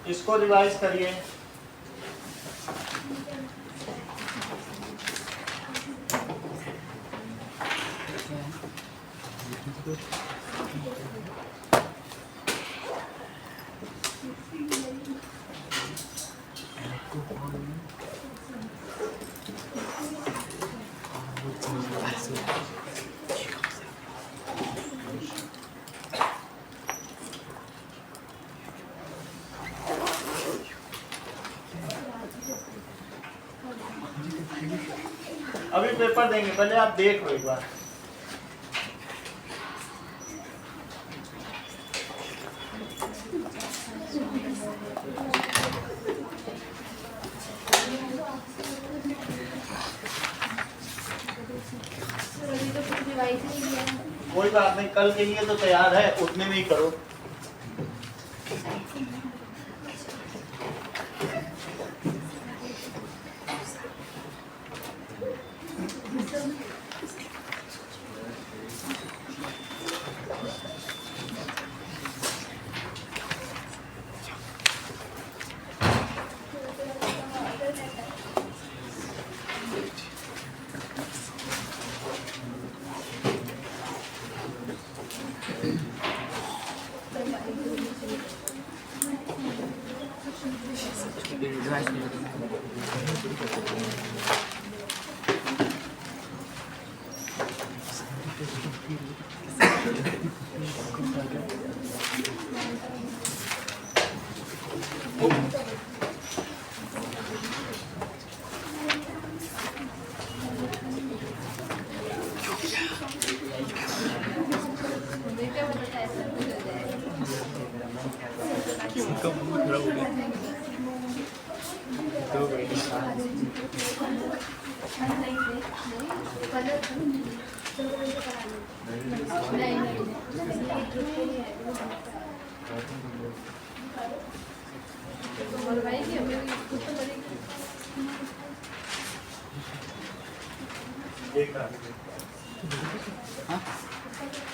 इसको रिवाइज करिए। अभी पेपर देंगे, पहले आप देख लो एक बार। कोई बात नहीं, कल के लिए तो तैयार है, उतने में ही करो।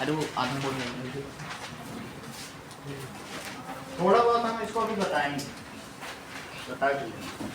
अरे वो आदमी बोल रहे हैं थोड़ा बहुत हम इसको भी बताएंगे, बता दीजिए।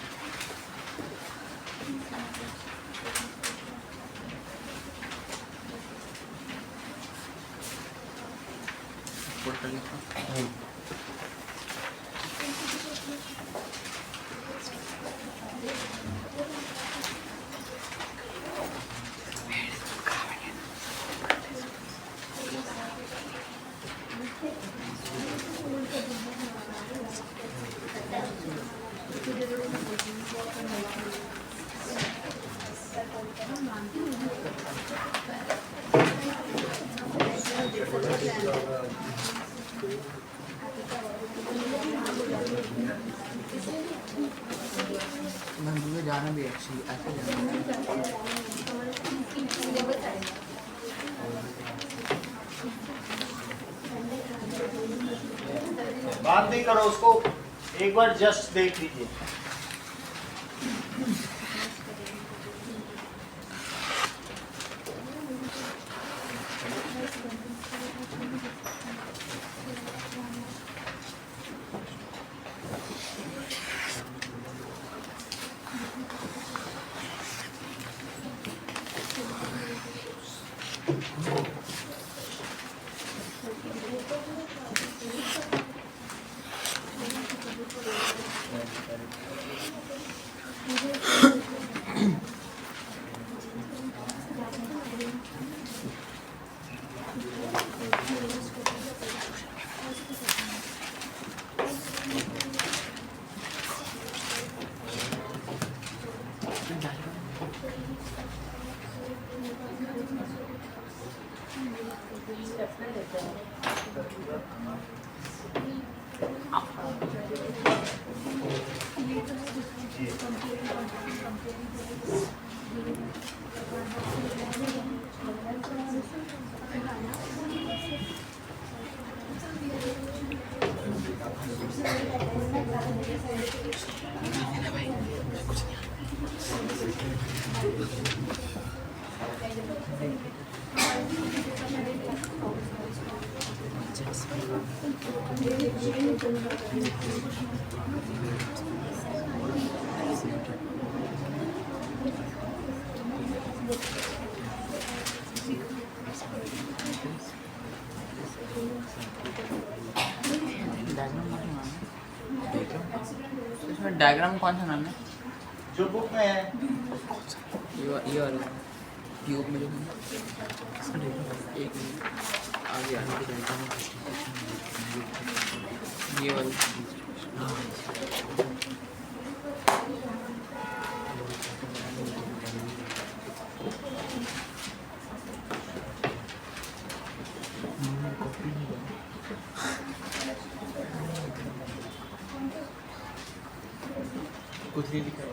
जाना भी एक्चुअली ऐसे बात नहीं करो, उसको एक बार जस्ट देख लीजिए। डायग्राम कौन सा नाम है? जो बुक में है ये वाला ट्यूब में जो है एक मिनट आगे ये वाला कुछ नहीं लिखा है।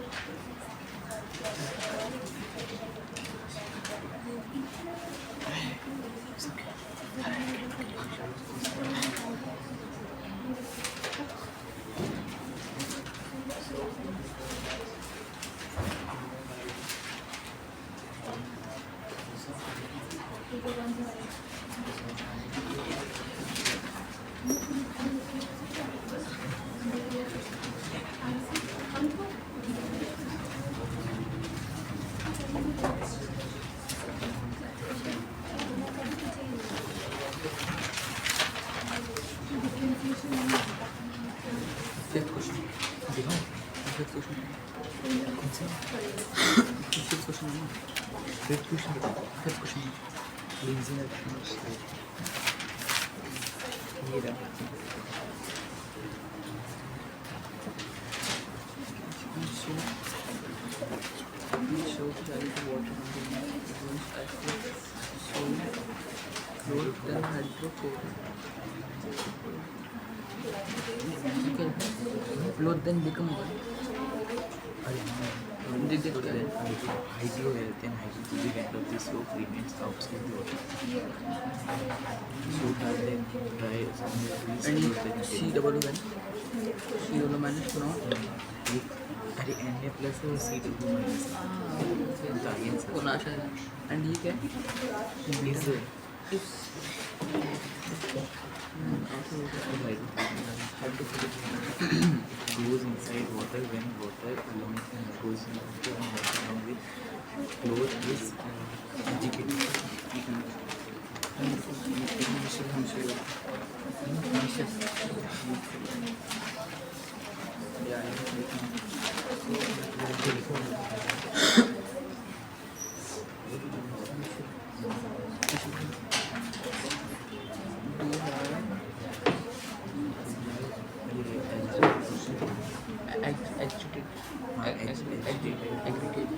फिफ्थ क्वेश्चन दिखाओ। फिफ्थ क्वेश्चन कौन सा? फिफ्थ क्वेश्चन है ना? फिफ्थ क्वेश्चन बताओ। फिफ्थ क्वेश्चन लीजिंग ये रहा। show the value of water content once active solid fluid then hydrochloric fluid then become hydro then hydrogen end of the slope remains outside the water. So that then dry and C double minus now अरे Na plus और C2 minus and ये क्या is goes inside water when water along goes into water along the floor is agitated. aggregate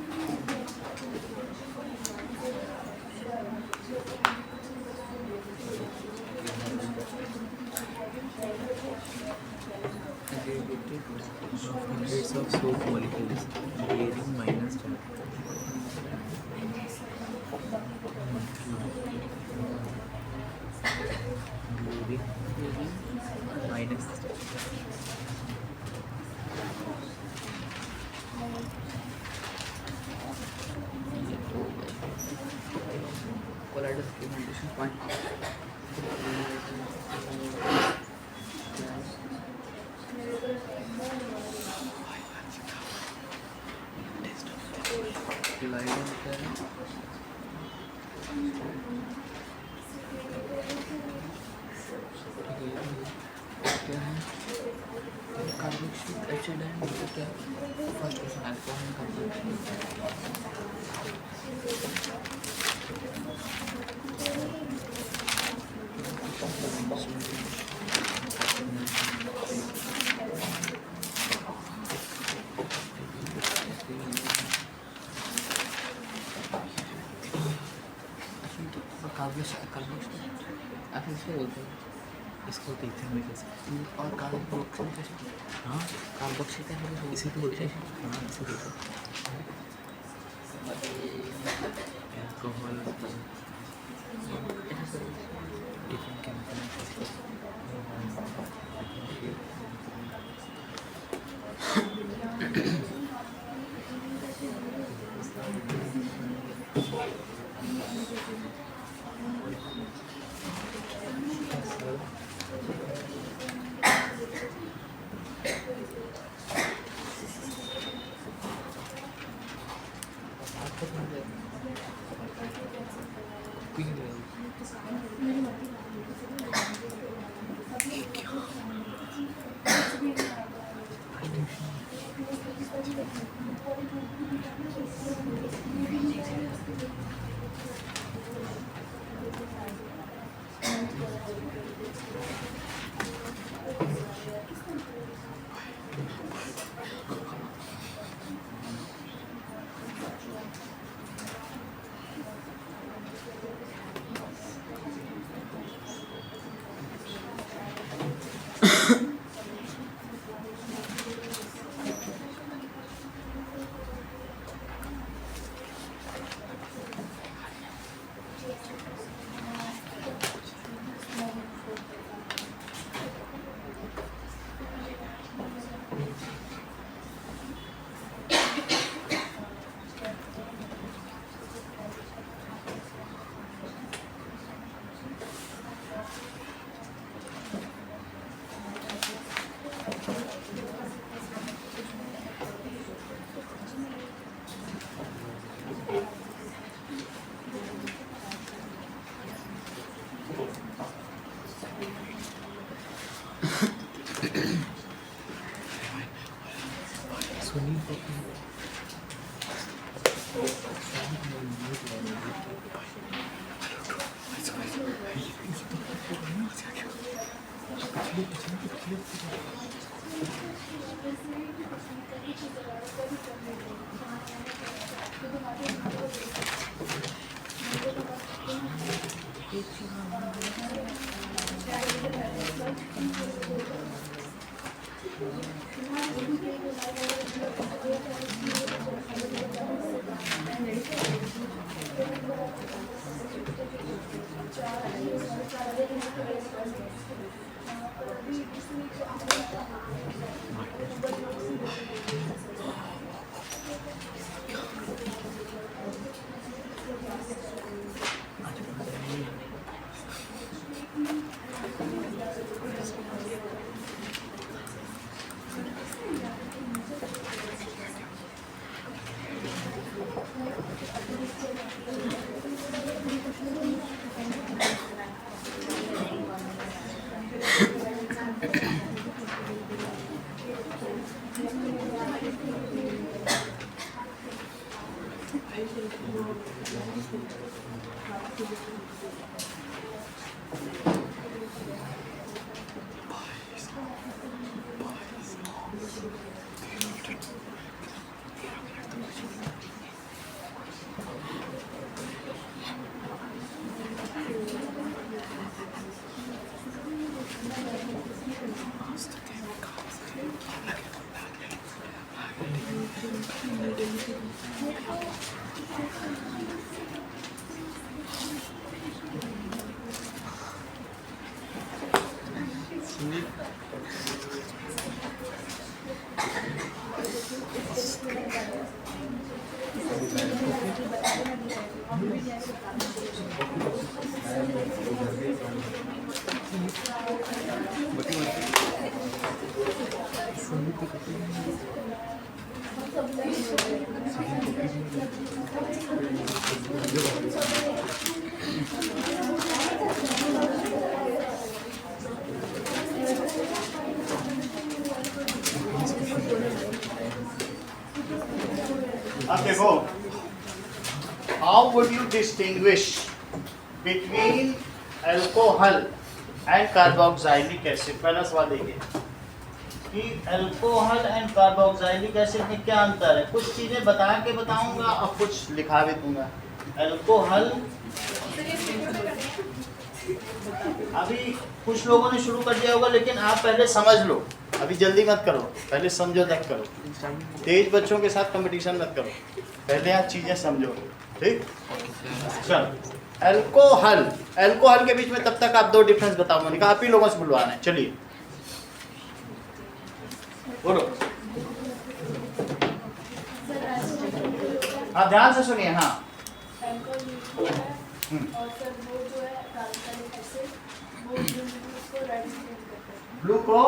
Hundreds of soap molecules bearing minus charge. Bearing minus charge. collider condition point carboxylic acid है तो क्या first question alcohol इसको देखते हैं कैसे और carboxylic acid हाँ carboxylic acid इसी को बोलते हैं हाँ इसे देखो अल्कोहल डिफरेंट केमिकल अब देखो, how would you distinguish between alcohol and carboxylic acid? पहला सवाल देखिए कि अल्कोहल एंड कार्बोक्सिलिक एसिड में क्या अंतर है। कुछ चीजें बता के बताऊंगा और कुछ लिखा भी दूंगा। अल्कोहल, अभी कुछ लोगों ने शुरू कर दिया होगा, लेकिन आप पहले समझ लो, अभी जल्दी मत करो, पहले समझो तक करो। तेज बच्चों के साथ कंपटीशन मत करो, पहले आप चीजें समझो, ठीक? चलो, अल्कोहल, अल्कोहल के बीच में तब तक आप दो डिफरेंस बताओ। मैंने कहा आप ही लोगों से बुलवाना है, चलिए बोलो। हाँ ध्यान से सुनिए। हाँ, ब्लू को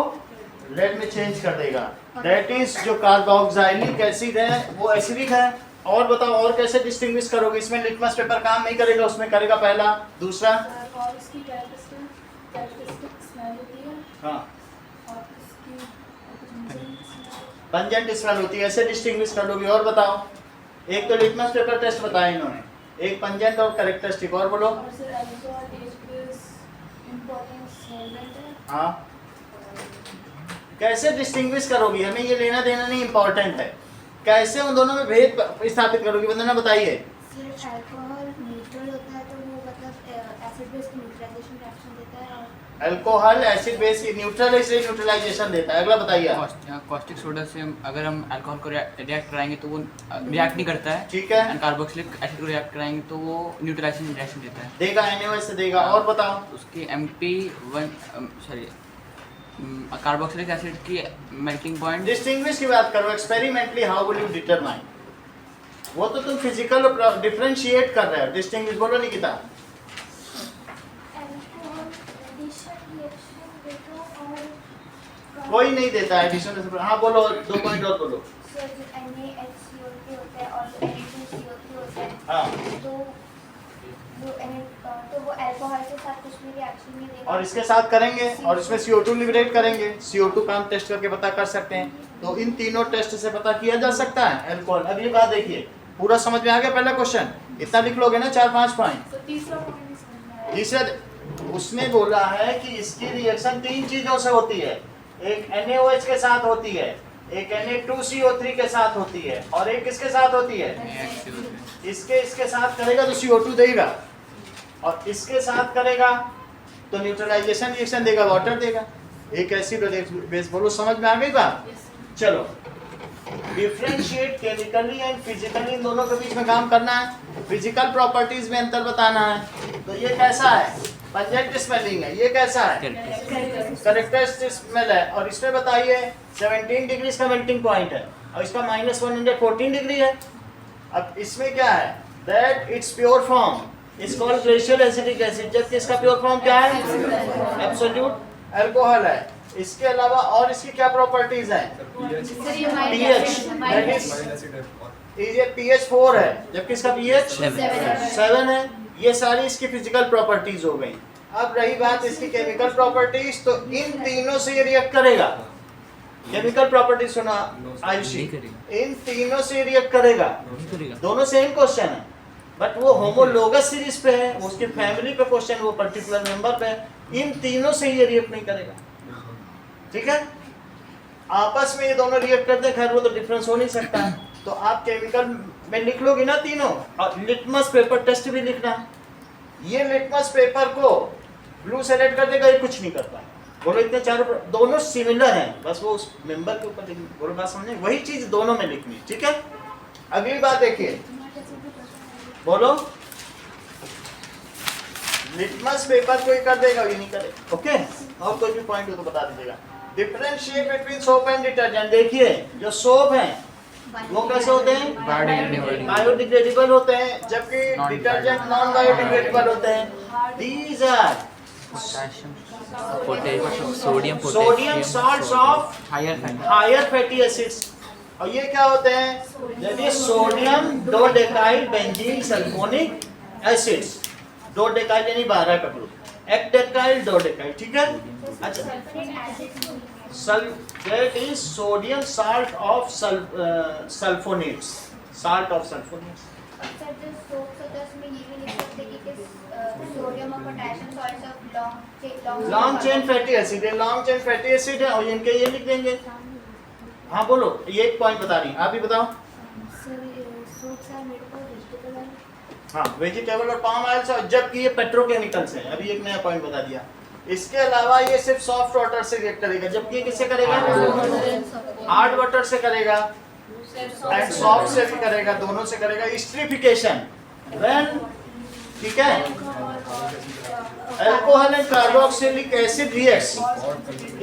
रेड में चेंज कर देगा। दैट इज जो कार्बोक्सिलिक एसिड है वो एसिडिक है। और बताओ, और कैसे डिस्टिंग्विश करोगे? इसमें लिटमस पेपर काम नहीं करेगा, उसमें करेगा पहला। दूसरा, और उसकी कैरेक्टरिस्टिक स्मेल होती है। हाँ, और उसकी पंजेंट स्मेल होती है, ऐसे डिस्टिंग्विश कर लोगे। और बताओ, एक तो लिटमस पेपर टेस्ट बताया इन्होंने, एक पंजेंट और कैरेक्टरिस्टिक। और बोलो। और sir alcohol as base important solvent है। हाँ, कैसे डिस्टिंग्विश करोगी? हमें ये लेना देना नहीं, इंपॉर्टेंट है। कैसे उन दोनों में भेद स्थापित करोगी? वंदना बताइए। सर अल्कोहल न्यूट्रल होता है तो वो मतलब एसिड बेस की न्यूट्रलाइजेशन रिएक्शन देता है। और अल्कोहल एसिड बेस की न्यूट्रलाइजेशन देता है। अगला बताइए। कॉस्टिक सोडा से अगर हम अल्कोहल को रिएक्ट कराएंगे तो वो रिएक्ट नहीं करता है, ठीक है। एंड कार्बोक्सिलिक एसिड को रिएक्ट कराएंगे तो वो न्यूट्रलाइजेशन रिएक्शन देता है, देगा, NaOH से देगा। और बताओ। उसकी कार्बोक्सिलिक एसिड की मेल्टिंग पॉइंट। डिस्टिंग्विश की बात करो। Experimentally how will you determine? वो तो तुम फिजिकल डिफरेंशिएट कर रहे हो। डिस्टिंग्विश बोलो निकिता। कोई नहीं देता है एडिशन। हाँ बोलो, 2 पॉइंट और बोलो। सर जो NaHCO2 होता है और NaCO2 होता है। हाँ, तो तो वो अल्कोहल के साथ कुछ भी रिएक्शन नहीं देगा और इसके साथ करेंगे और इसमें CO2 लिबरेट करेंगे। CO2 का हम टेस्ट करके पता कर सकते हैं। तो इन तीनों टेस्ट से पता किया जा सकता है अल्कोहल। अगली बात देखिए, पूरा समझ में आ गया पहला क्वेश्चन? इतना लिख लोगे ना 4-5 पॉइंट। तो तीसरा पॉइंट समझ में आया। तीसरा उसने बोला है कि इसकी रिएक्शन 3 चीजों से होती है। एक NaOH के साथ होती है, एक Na2CO3 के साथ होती है और एक किसके साथ होती है? इसके साथ करेगा तो CO2 देगा और इसके साथ करेगा तो न्यूट्रलाइजेशन रिएक्शन देगा, वाटर देगा। एक एसिड और एक बेस। बोलो समझ में आ गई बात? चलो, डिफरेंशिएट केमिकली एंड फिजिकली, इन दोनों के बीच में काम करना है। फिजिकल प्रॉपर्टीज में अंतर बताना है। तो ये कैसा है? पंजेंट स्मेलिंग है। ये कैसा है? कैरेक्टरिस्टिक स्मेल है। और इसमें बताइए 17 डिग्री का मेल्टिंग पॉइंट है और इसका -114 डिग्री है। अब इसमें क्या है? That it's pure form is called glacial acetic acid, जबकि इसका प्योर फॉर्म क्या है? एब्सोल्यूट अल्कोहल है। इसके अलावा और इसकी क्या प्रॉपर्टीज हैं? pH, दैट इज ये pH 4 है, जबकि इसका pH 7 है। ये सारी इसकी फिजिकल प्रॉपर्टीज हो गई। अब रही बात इसकी केमिकल प्रॉपर्टीज, तो इन तीनों से ये रिएक्ट करेगा। केमिकल प्रॉपर्टीज सुना आयुषी, इन तीनों से रिएक्ट करेगा। दोनों सेम क्वेश्चन है बट वो होमोलोगस सीरीज पे है, उसके फैमिली पे क्वेश्चन, वो पर्टिकुलर मेंबर पे है। इन तीनों से ये रिएक्ट नहीं करेगा। ठीक है, आपस में ये दोनों रिएक्ट करते हैं, खैर वो तो डिफरेंस हो नहीं सकता है। तो आप केमिकल में लिख लोगे ना तीनों, और लिटमस पेपर टेस्ट भी लिखना है। ये लिटमस पेपर को ब्लू सेलेक्ट कर देगा, ये कुछ नहीं करता। बोलो इतने चारों दोनों सिमिलर हैं, बस वो उस मेंबर के ऊपर लिखनी। बोलो बात समझे? वही चीज दोनों में लिखनी। ठीक है, अगली बात देखिए, बोलो लिटमस पेपर कोई कर देगा, ये नहीं करेगा। ओके, और कोई भी पॉइंट हो तो बता दीजिएगा। Differentiate between soap and detergent. देखिए जो सोप है वो कैसे होते हैं? बायोडिग्रेडेबल होते हैं, जबकि डिटर्जेंट नॉन बायोडिग्रेडेबल होते हैं। These are sodium salts of higher fatty acids। और ये क्या होते हैं? जैसे सोडियम डोडेकाइल बेंजीन सल्फोनिक एसिड्स। डोडेकाइल यानी 12 का ग्रुप, एक्डेकाइल डोडेकाइल। ठीक है, अच्छा, that is sodium salt of sulfonates, salt of sulfonates। Sir जो सोप होता है उसमें ये भी लिख सकते हैं कि सोडियम और potassium salts of long chain fatty acid है, लॉन्ग चेन फैटी एसिड है। और इनके ये लिख देंगे। हाँ बोलो, ये एक पॉइंट बता रही, आप ही बताओ। Sir soaps are made for vegetable oil. हाँ, वेजिटेबल और पाम ऑयल से, जबकि ये पेट्रोकेमिकल्स है। अभी एक नया पॉइंट बता दिया। इसके अलावा ये सिर्फ सॉफ्ट वाटर से रिएक्ट करेगा, जबकि किससे करेगा? हार्ड वाटर से करेगा एंड सॉफ्ट से भी करेगा, दोनों से करेगा। एस्टरिफिकेशन व्हेन, ठीक है, alcohol and carboxylic acid reacts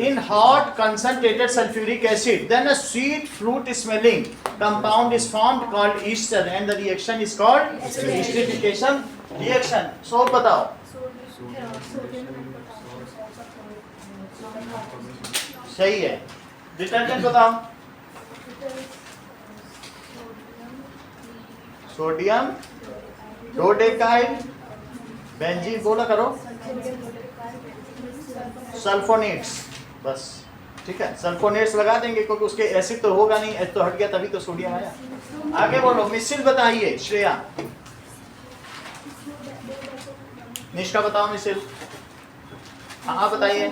in hot concentrated sulfuric acid, then a sweet fruit smelling compound is formed called ester and the reaction is called esterification reaction। So बताओ, सही है। डिटर्जेंट बताओ। Sodium डोडेकाइल benzene, बोला करो, sulphonates, बस। ठीक है, sulphonates लगा देंगे क्योंकि उसके एसिड तो होगा नहीं, एच तो हट गया तभी तो सोडियम आया। आगे बोलो, मिसिल बताइए श्रेया। निष्का बताओ मिसिल। हाँ बताइए,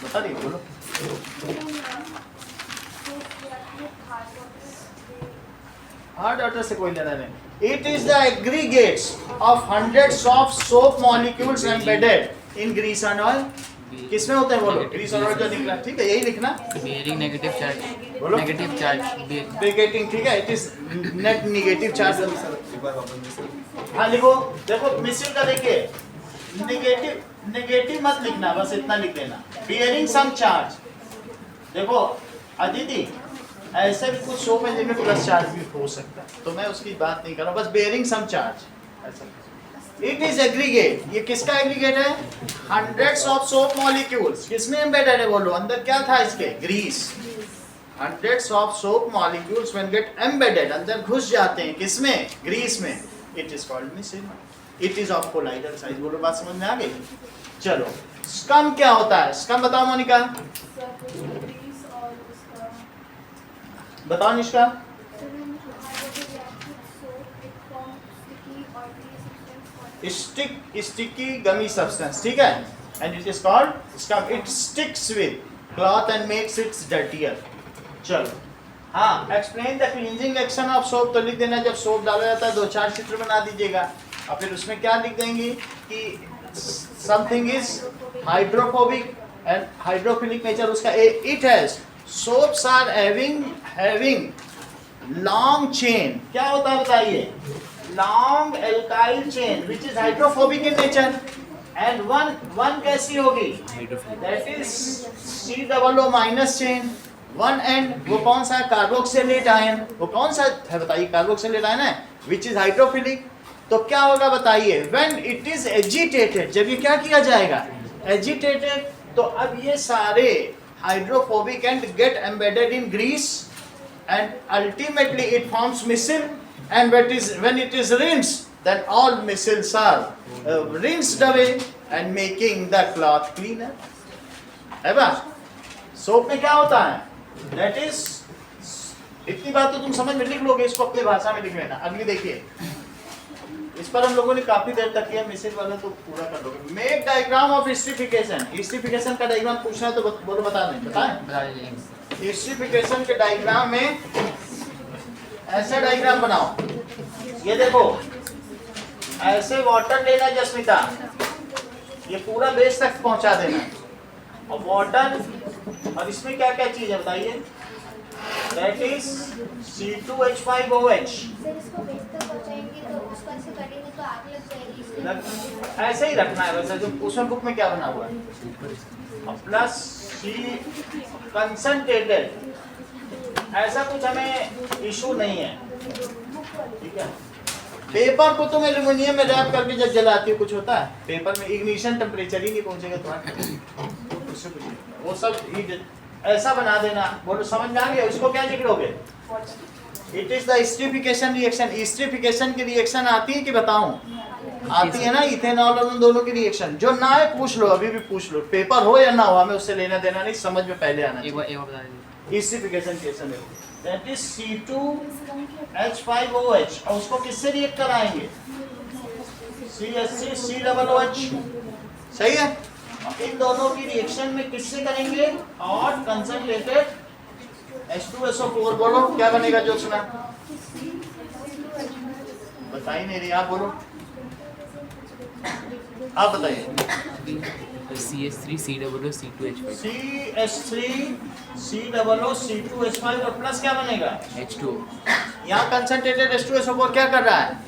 बता दी, बोलो। हार्ड वाटर से कोई लेना नहीं। It is the aggregates of hundreds of soap molecules embedded in grease and oil। किसमें होते हैं बोलो? ग्रीस और ऑयल जो निकला, ठीक है, यही लिखना। बेयरिंग नेगेटिव चार्ज, बोलो नेगेटिव चार्ज, बेगेटिंग, ठीक है, it is net negative charge. हाँ लिखो, देखो मिसिल का देखिए, नेगेटिव मत लिखना, बस इतना लिख देना। Bearing some charge. देखो अदिति, ऐसे भी कुछ सोप है जिनमें प्लस चार्ज भी हो सकता है, तो मैं उसकी बात नहीं कर रहा हूँ, बस बेयरिंग सम चार्ज ऐसा। इट इज एग्रीगेट, ये किसका एग्रीगेट है? Hundreds of soap molecules. किसमें एम्बेडेड है बोलो? अंदर क्या था इसके? Grease. Hundreds of soap molecules when get embedded, अंदर घुस जाते हैं, किसमें? ग्रीस में। It is called micelle. It is of colloidal size. बोलो बात समझ में आ गई? चलो स्कम क्या होता है? स्कम बताओ मोनिका, बताओ निष्का। स्टिकी गमी सब्सटेंस, ठीक है, and it is called scum. It sticks with cloth and makes it dirtier. चलो हाँ, explain the cleansing action of soap. तो लिख देना, जब सोप डाला जाता है 2-4 चित्र बना दीजिएगा, और फिर उसमें क्या लिख देंगे कि something is hydrophobic and hydrophilic nature उसका। It has soaps are having long chain. क्या होता है बताइए? Long alkyl chain which is hydrophobic in nature. And one कैसी होगी? That is COO- chain. One and वो कौन सा है? Carboxylate ion. वो कौन सा है बताइए? कार्बोक्सिलेट आयन है विच इज हाइड्रोफिलिक। तो क्या होगा बताइए? व्हेन इट इज एजिटेटेड, जब ये क्या किया जाएगा? एजिटेटेड। तो अब ये सारे hydrophobic end get embedded in grease and ultimately it forms missile, and when it is rinsed, then all missiles are rinsed away and making the cloth cleaner. है बात? सोप में क्या होता है? That is, इतनी बात तो तुम समझ में लिख लोगे, इसको अपनी भाषा में लिख लेना। अगली देखिए, इस पर हम लोगों ने काफी देर तक किया, मिसिल वाला तो पूरा कर लोगे। Make diagram of esterification. Esterification का डायग्राम पूछना है तो बोलो, बता दें। बताएं स्ट्रिफिकेशन के डायग्राम में ऐसा डायग्राम बनाओ। ये देखो, ऐसे वाटर लेना जस्मिता, ये पूरा बेस तक पहुंचा देना, और वाटर, और इसमें क्या क्या चीज है बताइए? That is C2H5OH। ऐसे ही रखना है वैसे, जो उसमें बुक में क्या बना हुआ है, प्लस C कंसंट्रेटेड। ऐसा कुछ हमें इशू नहीं है, ठीक है। पेपर को तुम एल्युमिनियम में रैप करके जब जलाती हो, कुछ होता है? पेपर में इग्निशन टेम्परेचर ही नहीं पहुंचेगा तुम्हारे, उससे कुछ नहीं। वो सब हीट ऐसा बना देना। बोलो समझ में आ गया? उसको क्या लिख लोगे? It is the esterification reaction. Esterification की रिएक्शन आती है कि बताऊं? आती है ना, इथेनॉल और उन दोनों की रिएक्शन। जो ना है पूछ लो, अभी भी पूछ लो, पेपर हो या ना हो, हमें उससे लेना देना नहीं, समझ में पहले आना चाहिए। स्ट्रिफिकेशन रिएक्शन देखो, दैट इज C2H5OH, और उसको किससे रिएक्ट कराएंगे? CH3COOH। सही है? इन दोनों की रिएक्शन में किससे करेंगे? और कंसंट्रेटेड H2SO4। बोलो क्या बनेगा? जो सुना बताइए, नहीं रही आप बोलो, आप बताइए। CH3COO2H5। CH3COO2H5 और प्लस क्या बनेगा? H2O। यहाँ कंसंट्रेटेड H2SO4 क्या कर रहा है?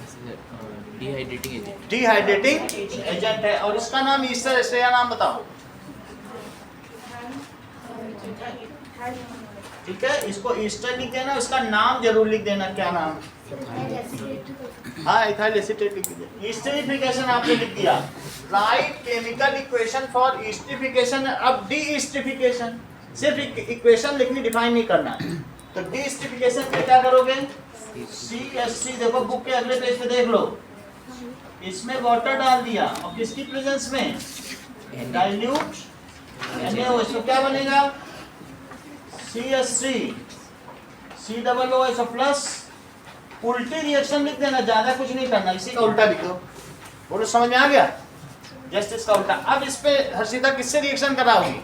डिहाइड्रेटिंग एजेंट है। और इसका नाम ईस्टर एस्टर, नाम बताओ। ठीक है, इसको ईस्टर लिख देना, इसका नाम जरूर लिख देना। क्या नाम? हाँ, इथाइल एसीटेट लिख दीजिए। स्ट्रिफिकेशन आपने लिख दिया। Write chemical equation for esterification. अब डी स्ट्रिफिकेशन, सिर्फ इक्वेशन लिखनी, डिफाइन नहीं करना। तो डी स्ट्रिफिकेशन पे क्या करोगे? CH3, देखो बुक के अगले पेज पे देख लो, इसमें वाटर डाल दिया, और किसकी प्रेजेंस में? Dilute NaOH। तो क्या बनेगा? CH3COOH प्लस, उल्टी रिएक्शन लिख देना, ज्यादा कुछ नहीं करना, इसी का उल्टा लिख दो। बोलो समझ में आ गया? जस्ट इसका उल्टा। अब इस पे हर्षिता किससे रिएक्शन कराओगी?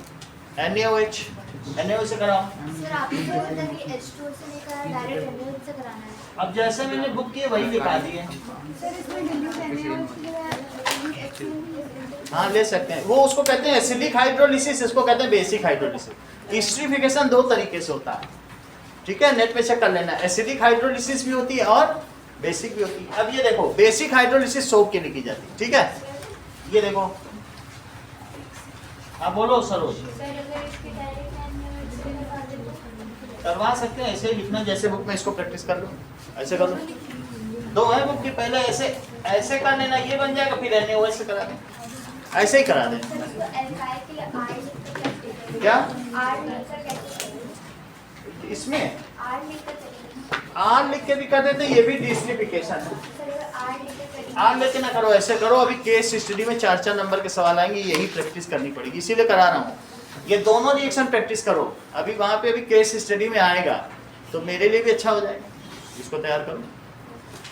NaOH से कराओ। सर आपने जो बोला कि H2O से नहीं करा, डायरेक्ट NaOH से कराना है। अब जैसे मैंने बुक किए वही दिखा दिए। सर इसमें dilute NaOH के लिए H2O। हाँ ले सकते हैं, वो उसको कहते हैं एसिडिक हाइड्रोलिसिस, इसको कहते हैं बेसिक हाइड्रोलिसिस। स्ट्रिफिकेशन दो तरीके से होता है, ठीक है, नेट पे चेक कर लेना। एसिडिक हाइड्रोलिसिस भी होती है और बेसिक भी होती है। अब ये देखो, बेसिक हाइड्रोलिसिस सोप के लिए की जाती है, ठीक है। ये देखो, हाँ बोलो सरोज। सर अगर इसके डायरेक्ट NaOH से करवा दे तो करवा सकते हैं, ऐसे ही लिखना जैसे बुक में, इसको प्रैक्टिस कर लो, ऐसे कर लो। दो है बुक की, पहले ऐसे कर लेना, ये बन जाएगा, फिर NaOH से करा दें, ऐसे ही करा दें। सर इसको एल्काइल के लिए R लिखकर क्या R लिखकर कैसे? इसमें? R लिखकर चलेगा। आर लिख के भी कर देते, ये भी डिस्ट्रीब्यूशन है। सर आर लेके करिए। आर लेके ना करो, ऐसे करो, अभी केस स्टडी में 4-4 नंबर के सवाल आएंगे, यही प्रैक्टिस करनी पड़ेगी, इसीलिए करा रहा हूँ। ये दोनों रिएक्शन प्रैक्टिस करो, अभी वहाँ पे अभी केस स्टडी में आएगा तो मेरे लिए भी अच्छा हो जाएगा, इसको तैयार करो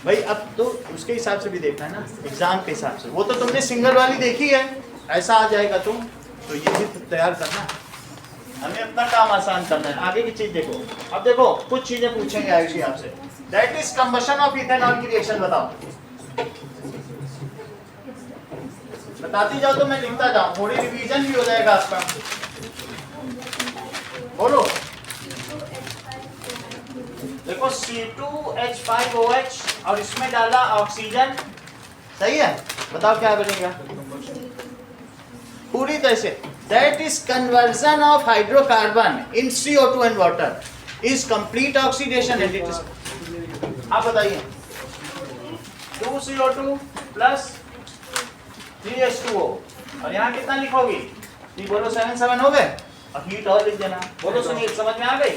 भाई। अब तो उसके हिसाब से भी देखना है ना, एग्जाम के हिसाब से। वो तो तुमने सिंगल वाली देखी है, ऐसा आ जाएगा तुम, तो ये भी तैयार करना, हमें अपना काम आसान करना है। आगे की चीज देखो, अब देखो कुछ चीजें पूछेंगे आयुषी आपसे। That is combustion of ethanol की रिएक्शन बताओ, बताती जाओ तो मैं लिखता जाऊं, थोड़ी रिवीजन भी हो जाएगा आपका। बोलो। देखो C2H5OH और इसमें डाला ऑक्सीजन, सही है, बताओ क्या बनेगा पूरी तरह से। That is conversion of hydrocarbon in CO2 and water is complete oxidation and it is, आप बताइए 2CO2 प्लस 3H2O, और यहाँ कितना लिखोगी? ये बोलो 7 हो गए, और हीट और लिख देना। बोलो सुनिए, समझ में आ गई?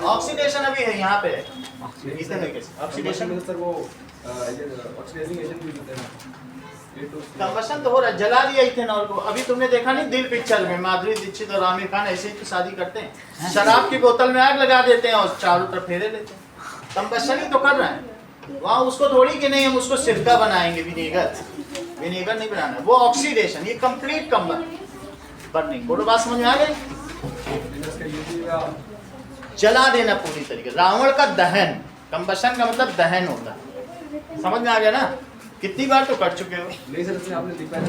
ऑक्सीडेशन अभी है यहाँ पे, ऑक्सीडेशन सर वो ऑक्सीडाइजिंग एजेंट भी होते हैं। कंबशन तो हो रहा है, जला दिया इथेनॉल को। अभी तुमने देखा नहीं दिल पिक्चर में माधुरी दीक्षित और आमिर खान ऐसे ही तो शादी करते हैं, शराब की बोतल में आग लगा देते हैं और चारों तरफ फेरे लेते हैं, कंबशन ही तो कर रहे हैं। वहाँ उसको थोड़ी कि नहीं हम उसको सिरका बनाएंगे, विनेगर नहीं बनाना, वो ऑक्सीडेशन, ये कंप्लीट बर्निंग। बोलो बात समझ में आ गई? जला देना पूरी तरीके, रावण का दहन, कंबशन का मतलब दहन होता है, समझ में आ गया ना? कितनी बार तो कर चुके हो। नहीं सर, इसमें आपने लिखा है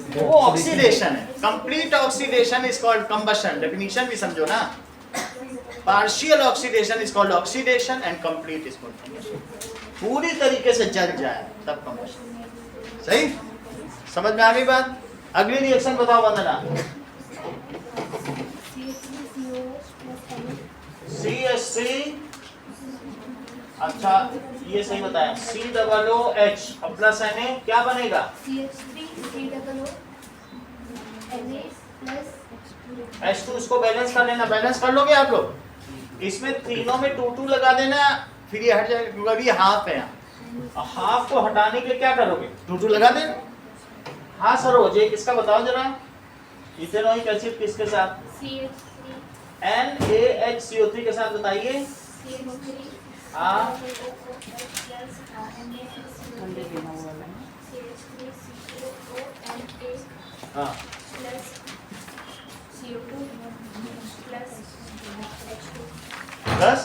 कि वो ऑक्सीडेशन है, complete oxidation is called combustion. Definition भी समझो ना, partial oxidation is called oxidation and complete is called combustion. पूरी तरीके से जल जाए तब कंबशन, सही समझ में आ गई बात? अगली रिएक्शन बताओ वंदना। CH3, अच्छा ये सही बताया, COOH और प्लस Na क्या बनेगा? H2, इसको बैलेंस कर लेना, बैलेंस कर लोगे आप लोग? इसमें तीनों में 2 लगा देना, फिर ये हट जाएगा क्योंकि अभी हाफ है। हाफ को हटाने के लिए क्या करोगे? 2 लगा देना। हाँ सरोज, ये किसका बताओ जरा, इथेनॉइक एसिड किसके साथ? NaHCO3 के साथ बताइए। हाँ हाँ प्लस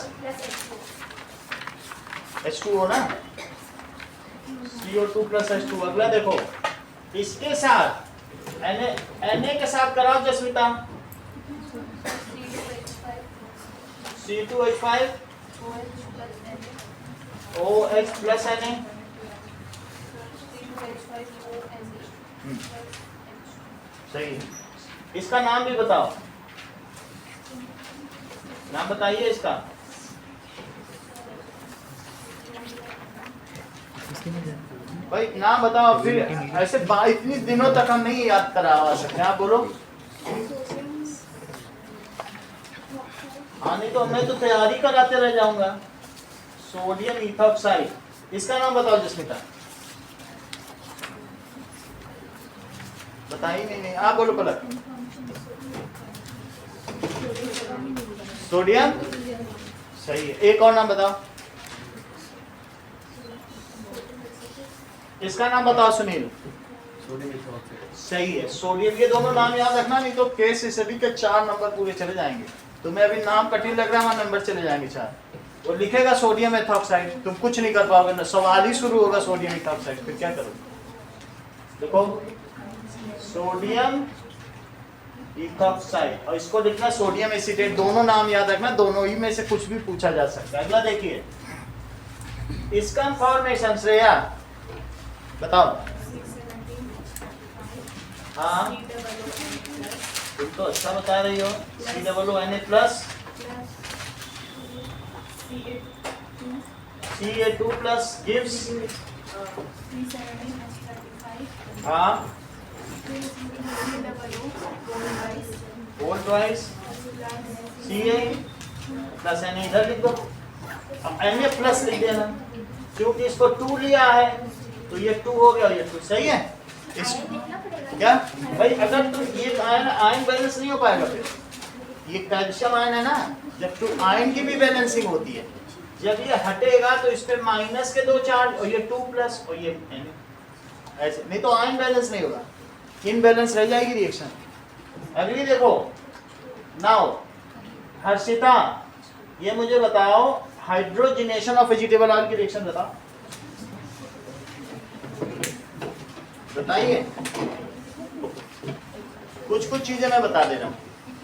H2O ना, CO2 प्लस H2। अगला देखो, इसके साथ Na के साथ कराओ जसमिता, C2H5 OH प्लस Na, सही है। इसका नाम भी बताओ, नाम बताइए इसका। भाई नाम बताओ, फिर ऐसे इतनी दिनों तक हम नहीं याद करा सकते। आप बोलो। हाँ नहीं तो मैं तो तैयारी कराते रह जाऊंगा। सोडियम इथॉक्साइड, इसका नाम बताओ जस्मिता। बताइए नहीं, आप बोलो पलक। सोडियम, सही है। एक और नाम बताओ, इसका नाम बताओ सुनील। सही है, सोडियम। ये दोनों नाम याद रखना, नहीं तो केस स्टडी के 4 नंबर पूरे चले जाएंगे। तुम्हें अभी नाम कठिन लग रहा है, वहां नंबर चले जाएंगे 4। और लिखेगा सोडियम एथॉक्साइड, तुम कुछ नहीं कर पाओगे ना, सवाल ही शुरू होगा सोडियम एथॉक्साइड, फिर क्या करोगे? देखो सोडियम इथॉक्साइड, और इसको लिखना सोडियम एसीटेट। दोनों नाम याद रखना, दोनों ही में से कुछ भी पूछा जा सकता है। अगला देखिए, इसका फॉर्मेशन श्रेया बताओ। हाँ तुम तो अच्छा बता रही हो। COONA plus Ca2 plus gives, हाँ whole twice Ca plus N इधर लिख दो, अब एन में प्लस लिख देना क्योंकि इसको 2 लिया है तो ये 2 हो गया और ये 2 सही है। इस क्या भाई अगर तुम ये आयन बैलेंस नहीं हो पाएगा, फिर ये कैल्शियम आयन है ना, जब तुम आयन की भी बैलेंसिंग होती है, जब ये हटेगा तो इस पे माइनस के 2 चार्ज और ये 2 प्लस और ये n ऐसे, नहीं तो आयन बैलेंस नहीं होगा, इनबैलेंस रह जाएगी रिएक्शन। अगली देखो, नाउ हर्षिता ये मुझे बताओ हाइड्रोजनेशन ऑफ वेजिटेबल ऑयल की रिएक्शन बताओ, बताइए। कुछ चीजें मैं बता दे रहा हूं।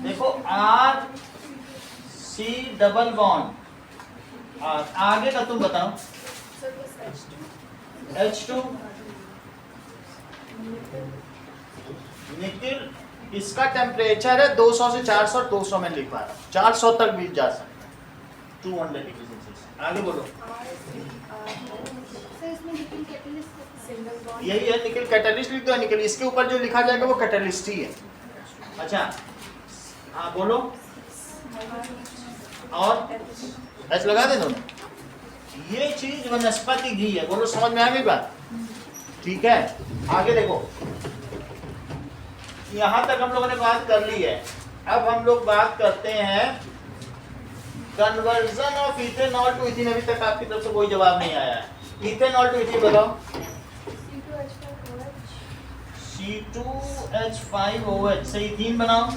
देखो R C डबल बॉन्ड, आगे का तुम बताओ। H2 निकिल, इसका टेम्परेचर है 200 से 400, 200 में लिख पा रहा हूं, 400 तक भी जा सकता है, 200 डिग्री सेल्सियस। आगे बोलो। यही है निकल कैटलिस्ट लिख दो, निकल इसके ऊपर जो लिखा जाएगा वो कैटलिस्ट ही है। अच्छा हाँ बोलो, और ऐसे लगा दे दोनों। ये चीज वनस्पति घी है, बोलो समझ में आ गई बात? ठीक है, आगे देखो, यहां तक हम लोगों ने बात कर ली है। अब हम लोग बात करते हैं conversion of ethanol to ethene. अभी तक आपकी तरफ से कोई जवाब नहीं आया है। इथेनॉल टू इथीन बताओ। C2H5OH से इथीन बनाओ।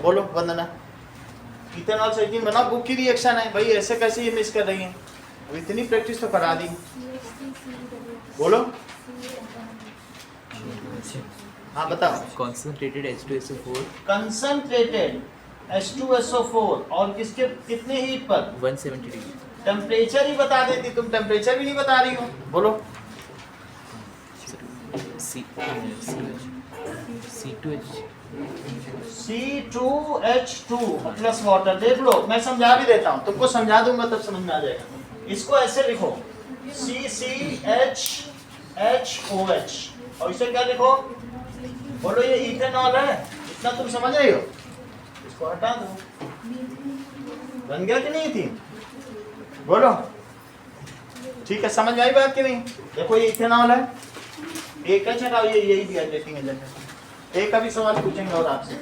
बोलो वंदना, इथेनॉल से इथीन बनाओ। बुक की रिएक्शन है भाई, ऐसे कैसे ये मिस कर रही हैं? अब इतनी प्रैक्टिस तो करा दी। बोलो हाँ बताओ। concentrated H2SO4 कंसंट्रेटेड H2SO4 और किसके कितने हीट पर? 170 डिग्री। टेम्परेचर ही बता देती, तुम टेम्परेचर भी नहीं बता रही हो। बोलो C2H2 प्लस वाटर। देख लो मैं समझा भी देता हूँ, तुमको समझा दूंगा तब समझ में आ जाएगा। इसको ऐसे लिखो CCHHOH और इसे क्या लिखो? बोलो ये इथेनॉल है, इतना तुम समझ रही हो? इसको हटा दो, बन गया कि नहीं थी? बोलो ठीक है, समझ में आई बात कि नहीं? देखो ये इथेनॉल है, एक है छटाओ, ये यही दिया रेटिंग एजेंट। एक अभी सवाल पूछेंगे और आपसे,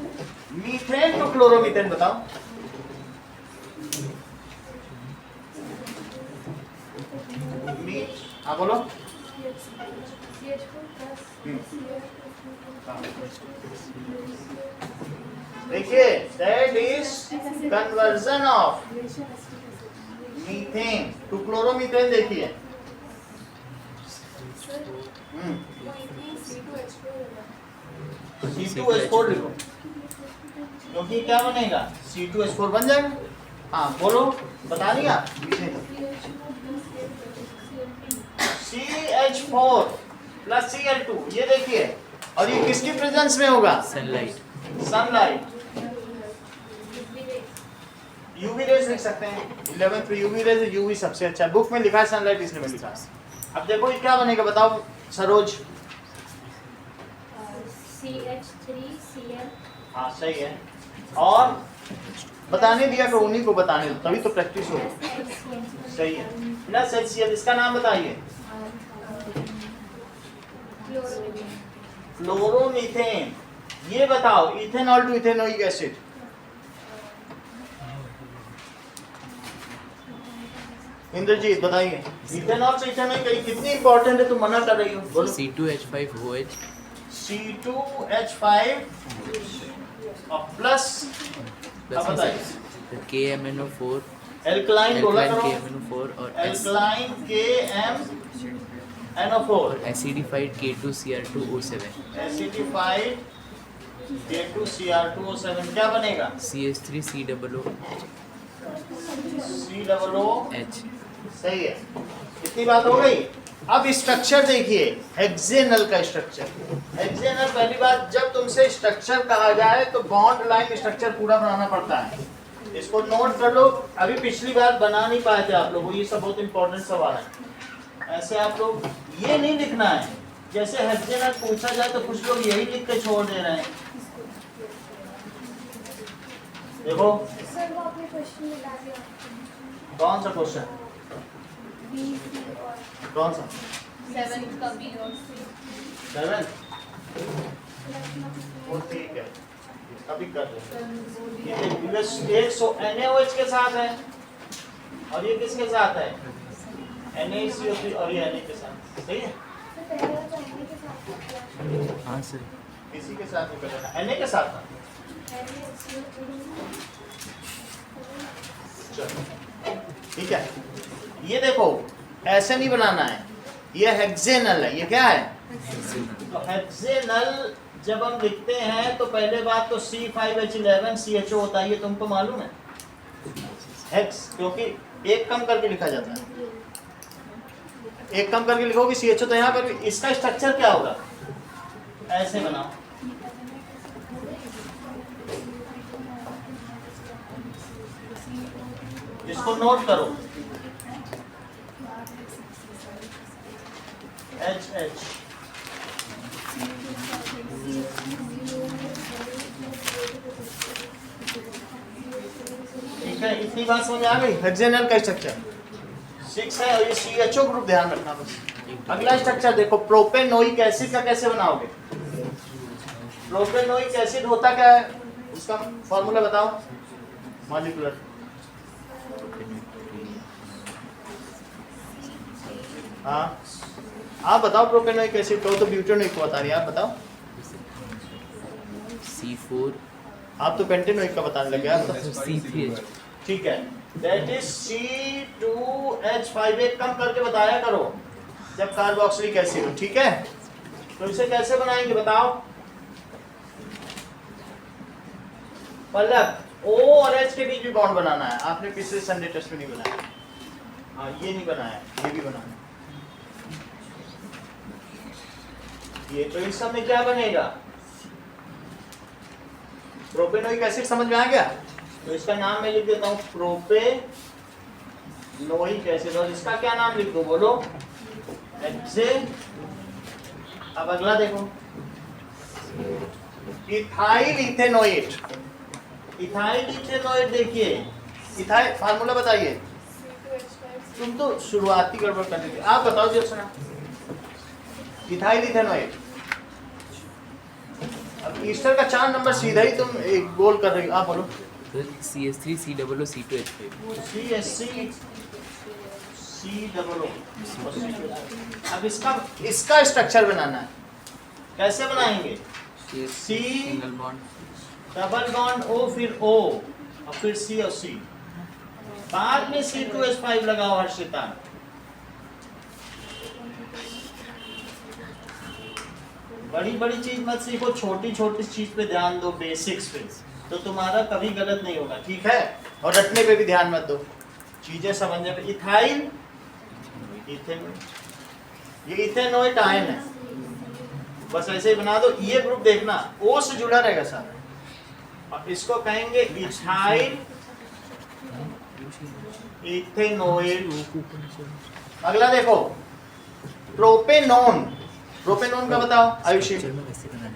मीथेन टू क्लोरोमीथेन बताओ। हाँ बोलो। देखिए that is conversion of methane to chloromethane. देखिए C2H4 लिखो, क्योंकि क्या बनेगा? C2H4 बन जाएगा। हाँ बोलो, बता दिया। CH4 प्लस Cl2, ये देखिए, और ये किसकी प्रेजेंस में होगा? सनलाइट। यूवी रेज लिख सकते हैं, 11th पे यूवी रेज, यूवी सबसे अच्छा। बुक में लिखा है सनलाइट, इसलिए मैं लिखा है। अब देखो ये क्या बनेगा बताओ सरोज? CH3Cl। हाँ सही है, और बताने दिया कि उन्हीं को बताने दो, तभी तो प्रैक्टिस होगी। सही है, प्लस HCl। इसका नाम बताइए। फ्लोरोमीथेन। ये बताओ ethanol to ethanoic acid. Indrajit बताइए, इथेनॉल से इथेनोइक एसिड कितनी इंपॉर्टेंट है, तुम मना कर रही हो? बोलो। C2H5OH C2H5 और प्लस बताइए KMNO4 एल्कलाइन बोला करो। KMNO4 और एल्कलाइन KMNO4 और एसिडिफाइड K2Cr2O7 एसिडिफाइड K2Cr2O7 क्या बनेगा? CH3COOH। COOH। सही है, इतनी बात हो गई। अब स्ट्रक्चर देखिए, हेक्सेनल का स्ट्रक्चर। हेक्सेनल पहली बात, जब तुमसे स्ट्रक्चर कहा जाए तो बॉन्ड लाइन स्ट्रक्चर पूरा बनाना पड़ता है। इसको नोट कर लो, अभी पिछली बार बना नहीं पाए थे आप लोग, ये सब बहुत इंपॉर्टेंट सवाल है। ऐसे आप लोग ये नहीं लिखना है जैसे हेक्सेनल पूछा जाए तो कुछ लोग यही लिख के छोड़ दे रहे हैं। देखो सर वो आपने क्वेश्चन में डाल दिया कौन सा क्वेश्चन, बी सी और कौन सा 7 का बी और सी 7, वो ठीक है अभी कर दो। ये यूएस 100 NaOH के साथ है और ये किसके साथ है NaCO3 और ये Na के साथ, सही है। तो पहले वाला तो एन के साथ किया हाँ सर किसी के साथ नहीं करना, Na के साथ था। चलो ठीक है, ये देखो ऐसे नहीं बनाना है, ये हेक्सेनल है, ये क्या है तो हेक्सेनल जब हम लिखते हैं तो पहले बात तो C5H11 CHO होता है, ये तुमको मालूम है हेक्स, क्योंकि एक कम करके लिखा जाता है, एक कम करके लिखोगे CHO तो यहाँ पर भी। इसका स्ट्रक्चर क्या होगा, ऐसे बनाओ, इसको नोट करो HH ठीक है, इतनी बात समझ आ गई। हेक्सेनल का स्ट्रक्चर 6 है और ये CHO ग्रुप ध्यान रखना बस। अगला स्ट्रक्चर देखो, प्रोपेनोइक एसिड का कैसे बनाओगे। प्रोपेनोइक एसिड होता क्या है, उसका फॉर्मूला बताओ मॉलिक्यूलर। हाँ आप बताओ, प्रोपेनोइक एसिड को तो ब्यूटेनोइक को बता रही है, आप बताओ। C4 आप तो पेंटेनोइक का बताने लगे आप तो। C3H ठीक है, दैट इज C2H5 एक कम करके बताया करो जब कार्बोक्सिलिक एसिड हो, ठीक है। तो इसे कैसे बनाएंगे बताओ। पल्लव O और H के बीच भी बॉन्ड बनाना है, आपने पिछले संडे टेस्ट में नहीं बनाया। हाँ ये नहीं बनाया, ये भी बनाना है। ये तो इस सब में क्या बनेगा, प्रोपेनोइक एसिड समझ में आ गया। तो इसका नाम मैं लिख देता हूँ प्रोपेनोइक एसिड, और इसका क्या नाम लिख दूँ बोलो, हेक्से। अब अगला देखो, इथाइल इथेनोएट। इथाइल इथेनोएट देखिए, इथाइल फार्मूला बताइए। तुम तो शुरुआती गड़बड़ कर दी, आप बताओ जी सुना। इथाइल इथेनोएट, अब ईस्टर का 4 नंबर सीधा ही तुम एक गोल कर रही हो, आप बोलो। CH3 COO C2H5 CHC COO। अब इसका स्ट्रक्चर बनाना है, कैसे बनाएंगे। C single bond double bond O फिर O और फिर C और C, बाद में C2H5 लगाओ हर्षिता। बड़ी बड़ी चीज मत सीखो, छोटी छोटी चीज पे ध्यान दो, बेसिक्स पे, तो तुम्हारा कभी गलत नहीं होगा, ठीक है। और रटने पे भी ध्यान मत दो, चीजें समझने पे। इथाइल इथेनोइड, ये इथेनोइड आयन है, बस ऐसे ही बना दो। ये ग्रुप देखना O से जुड़ा रहेगा सारा, और इसको कहेंगे इथाइल इथेनोइड। अगला देखो, प्रोपेनोन। प्रोपेनोन का बताओ आयुषी, वैसे बनाना है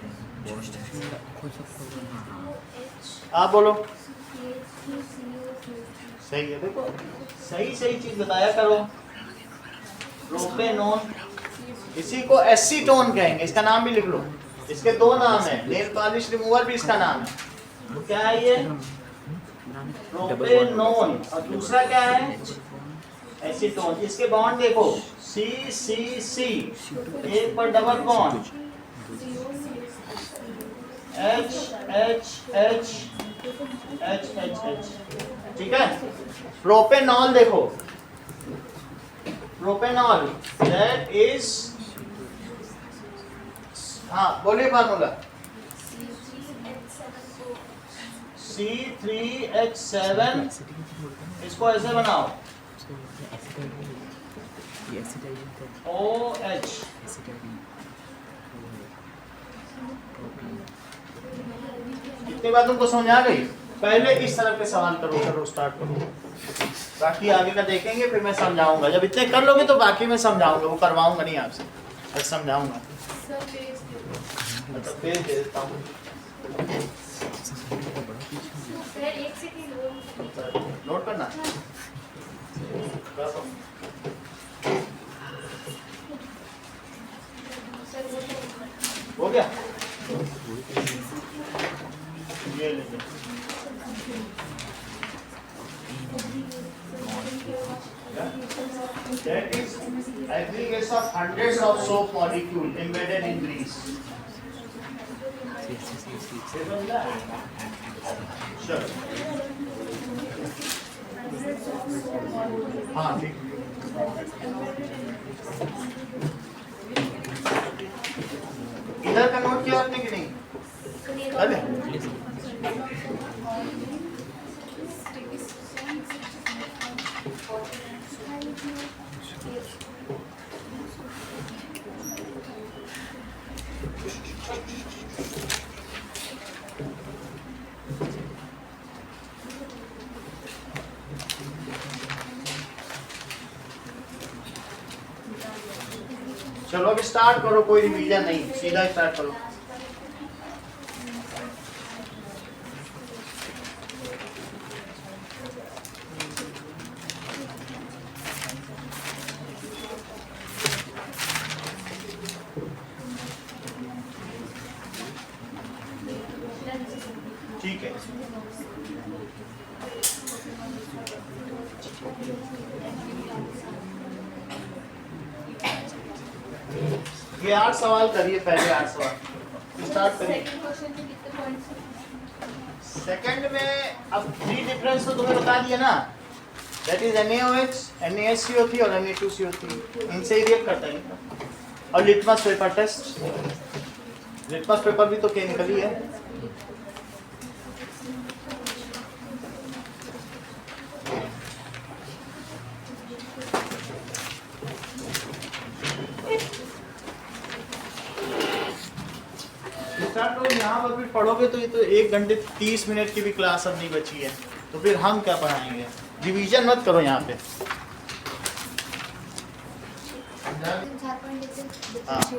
आप बोलो। सही है, देखो सही चीज बताया करो। प्रोपेनोन, इसी को एसीटोन कहेंगे, इसका नाम भी लिख लो। इसके 2 नाम है, नेल पॉलिश रिमूवर भी इसका नाम है। तो क्या है ये, प्रोपेनोन, और दूसरा क्या है एसीटोन। इसके बॉन्ड देखो C एक पर डबल बॉन्ड H, ठीक है। प्रोपेनॉल देखो, प्रोपेनॉल दैट इज, हाँ बोलिए फार्मूला, C3H7। इसको ऐसे बनाओ OH। इतनी बात तुमको समझ आ गई। पहले इस तरफ के सवाल करो, चलो स्टार्ट करो, बाकी आगे का देखेंगे, फिर मैं समझाऊंगा। जब इतने कर लोगे तो बाकी मैं समझाऊंगा, वो करवाऊंगा नहीं आपसे। मैं समझाऊंगा। सर पेज मतलब पेज दे देता हूँ। सर एक सेकंड नोट करना। हो गया? ये लीजिए। That is aggregates of hundreds of soap molecule embedded in grease. Sure. हाँ ठीक। इधर का नोट किया आपने कि नहीं? अरे चलो अभी स्टार्ट करो, कोई रिवीजन नहीं, सीधा स्टार्ट करो। ठीक है, ये 8 सवाल करिए, पहले 8 सवाल स्टार्ट करिए। सेकंड क्वेश्चन में कितने पॉइंट्स? सेकंड में अब 3 डिफरेंस तो तुम्हें बता दिया ना, दैट इज NaOH, NaSCO3 और Na2CO3, इनसे ही रिएक्ट करता है। और litmus paper test, litmus paper भी तो केमिकल ही है। यहाँ पर भी पढ़ोगे तो ये तो 1 घंटे 30 मिनट की भी क्लास अब नहीं बची है, तो फिर हम क्या पढ़ाएंगे? रिवीजन मत करो यहाँ पे। चार पॉइंट हाँ। लिखे